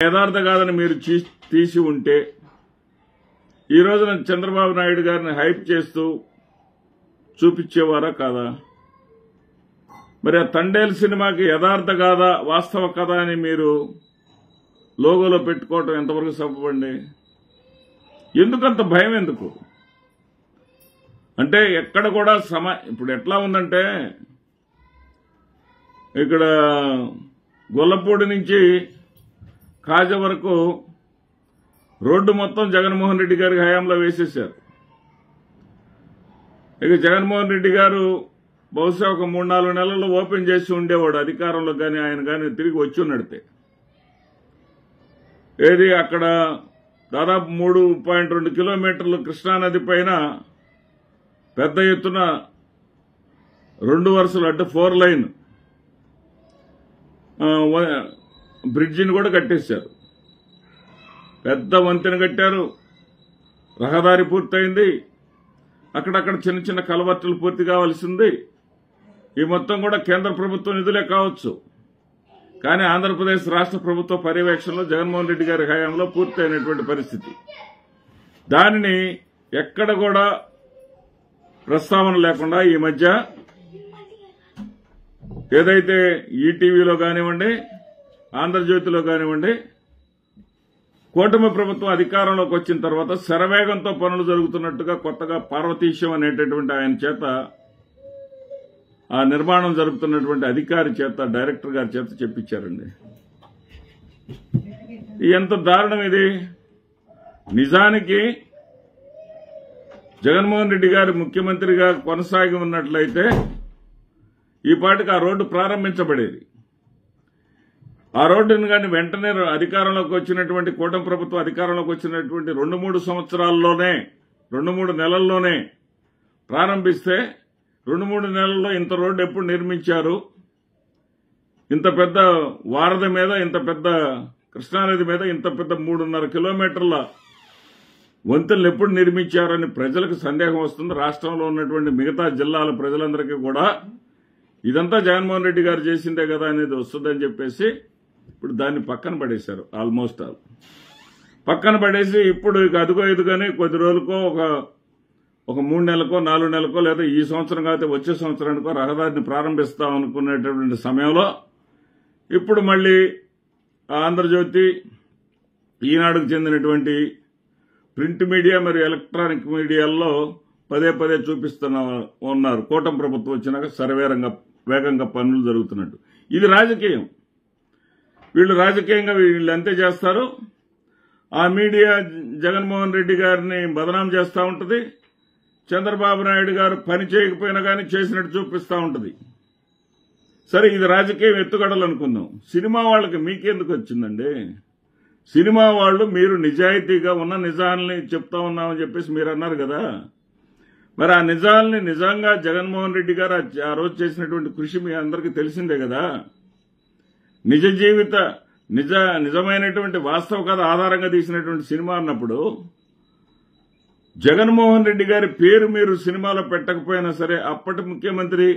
యథార్థ కాదని మీరు తీసి ఉంటే ఈ రోజున చంద్రబాబు నాయుడు గారిని హైప్ చేస్తూ చూపించేవారా కాదా? మరి ఆ తండేల్ సినిమాకి యథార్థ కాదా వాస్తవ కథ అని మీరు లోగోలో పెట్టుకోవటం ఎంతవరకు సబ్బండి? ఎందుకంత భయం ఎందుకు? అంటే ఎక్కడ కూడా ఇప్పుడు ఎట్లా ఉందంటే ఇక్కడ గొల్లపూడి నుంచి కాజా వరకు రోడ్డు మొత్తం జగన్మోహన్ రెడ్డి గారి హయాంలో వేసేశారు. ఇక జగన్మోహన్ రెడ్డి గారు బహుశా ఒక 3-4 నెలల్లో ఓపెన్ చేసి ఉండేవాడు అధికారంలో కానీ ఆయన కానీ తిరిగి వచ్చి ఉన్నడితే. ఏది అక్కడ దాదాపు 3.2 కిలోమీటర్లు కృష్ణానది పైన పెద్ద ఎత్తున 2 వరుసలు అంటే 4 లైన్ బ్రిడ్జిని కూడా కట్టేశారు. పెద్ద వంతెన కట్టారు, రహదారి పూర్తయింది, అక్కడక్కడ చిన్న చిన్న కలవర్టులు పూర్తి కావాల్సింది. ఈ మొత్తం కూడా కేంద్ర ప్రభుత్వం నిధులే కావచ్చు, కానీ ఆంధ్రప్రదేశ్ రాష్ట్ర ప్రభుత్వ పర్యవేక్షణలో జగన్మోహన్ రెడ్డి గారి హయాంలో పూర్తయినటువంటి పరిస్థితి. దానిని ఎక్కడ కూడా ప్రస్తావన లేకుండా ఈ మధ్య ఏదైతే ఈటీవీలో కానివ్వండి, ఆంధ్రజ్యోతిలో కానివ్వండి, కూటమి ప్రభుత్వం అధికారంలోకి వచ్చిన తర్వాత శరవేగంతో పనులు జరుగుతున్నట్టుగా కొత్తగా పార్వతీశం అనేటటువంటి ఆయన చేత ఆ నిర్మాణం జరుపుతున్నటువంటి అధికారి చేత, డైరెక్టర్ గారి చేత చెప్పించారండి. ఎంత దారుణం ఇది! నిజానికి జగన్మోహన్ రెడ్డి గారు ముఖ్యమంత్రిగా కొనసాగి ఉన్నట్లయితే ఈ పాటికి ఆ రోడ్డు ప్రారంభించబడేది. ఆ రోడ్డును కానీ వెంటనే అధికారంలోకి వచ్చినటువంటి కూటమి ప్రభుత్వం అధికారంలోకి వచ్చినటువంటి 2-3 సంవత్సరాల్లోనే 2-3 నెలల్లోనే ప్రారంభిస్తే 2-3 నెలల్లో ఇంత రోడ్డు ఎప్పుడు నిర్మించారు? ఇంత పెద్ద వారధి మీద, ఇంత పెద్ద కృష్ణానది మీద ఇంత పెద్ద 3.5 కిలోమీటర్ల వంతెనలు ఎప్పుడు నిర్మించారని ప్రజలకు సందేహం వస్తుంది. రాష్ట్రంలో ఉన్నటువంటి మిగతా జిల్లాల ప్రజలందరికీ కూడా ఇదంతా జగన్మోహన్ రెడ్డి గారు చేసిందే కదా అనేది వస్తుందని చెప్పేసి ఇప్పుడు దాన్ని పక్కన పడేశారు. ఆల్మోస్ట్ ఆల్ పక్కన పడేసి ఇప్పుడు ఇక అదుగో ఎదుగని కొద్ది రోజులకో ఒక 3 నెలలకో 4 నెలలకో లేదా ఈ సంవత్సరం కాకపోతే వచ్చే సంవత్సరానికో రహదారిని ప్రారంభిస్తాం అనుకునేటటువంటి సమయంలో ఇప్పుడు మళ్లీ ఆంధ్రజ్యోతి, ఈనాడుకు చెందినటువంటి ప్రింట్ మీడియా మరియు ఎలక్ట్రానిక్ మీడియాల్లో పదే పదే చూపిస్తున్నా ఉన్నారు కూటమి ప్రభుత్వం వచ్చినాక వేగంగా పనులు జరుగుతున్నట్టు. ఇది రాజకీయం. వీళ్ళు రాజకీయంగా వీళ్ళు అంతే చేస్తారు. ఆ మీడియా జగన్మోహన్ రెడ్డి గారిని బదనాం చేస్తూ ఉంటుంది. చంద్రబాబు నాయుడు గారు పని చేయకపోయినా కానీ చేసినట్టు చూపిస్తూ ఉంటుంది. సరే, ఇది రాజకీయం ఎత్తుగడలు అనుకుందాం. సినిమా వాళ్ళకి మీకెందుకు వచ్చిందండి? సినిమా వాళ్ళు మీరు నిజాయితీగా ఉన్న నిజాల్ని చెప్తా ఉన్నామని చెప్పేసి మీరు అన్నారు కదా. మరి ఆ నిజాల్ని నిజంగా జగన్మోహన్ రెడ్డి గారు ఆ రోజు చేసినటువంటి కృషి మీ అందరికీ తెలిసిందే కదా. నిజమైనటువంటి వాస్తవ కథ ఆధారంగా తీసినటువంటి సినిమా అన్నప్పుడు జగన్మోహన్ రెడ్డి గారి పేరు మీరు సినిమాలో పెట్టకపోయినా సరే అప్పటి ముఖ్యమంత్రి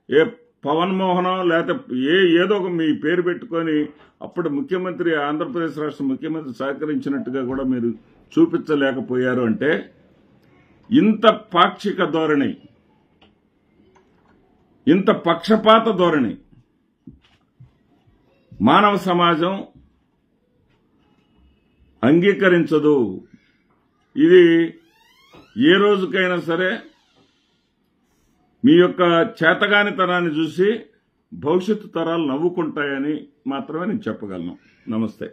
ఏ పవన్ మోహనో లేకపోతే ఏదో ఒక మీ పేరు పెట్టుకొని అప్పుడు ముఖ్యమంత్రి, ఆంధ్రప్రదేశ్ రాష్ట్ర ముఖ్యమంత్రి సహకరించినట్టుగా కూడా మీరు చూపించలేకపోయారు అంటే ఇంత పాక్షిక ధోరణి, ఇంత పక్షపాత ధోరణి మానవ సమాజం అంగీకరించదు. ఇది ఏ రోజుకైనా సరే మీ యొక్క చేతగానితనాన్ని చూసి భవిష్యత్తు తరాలు నవ్వుకుంటాయని మాత్రమే నేను చెప్పగలను. నమస్తే.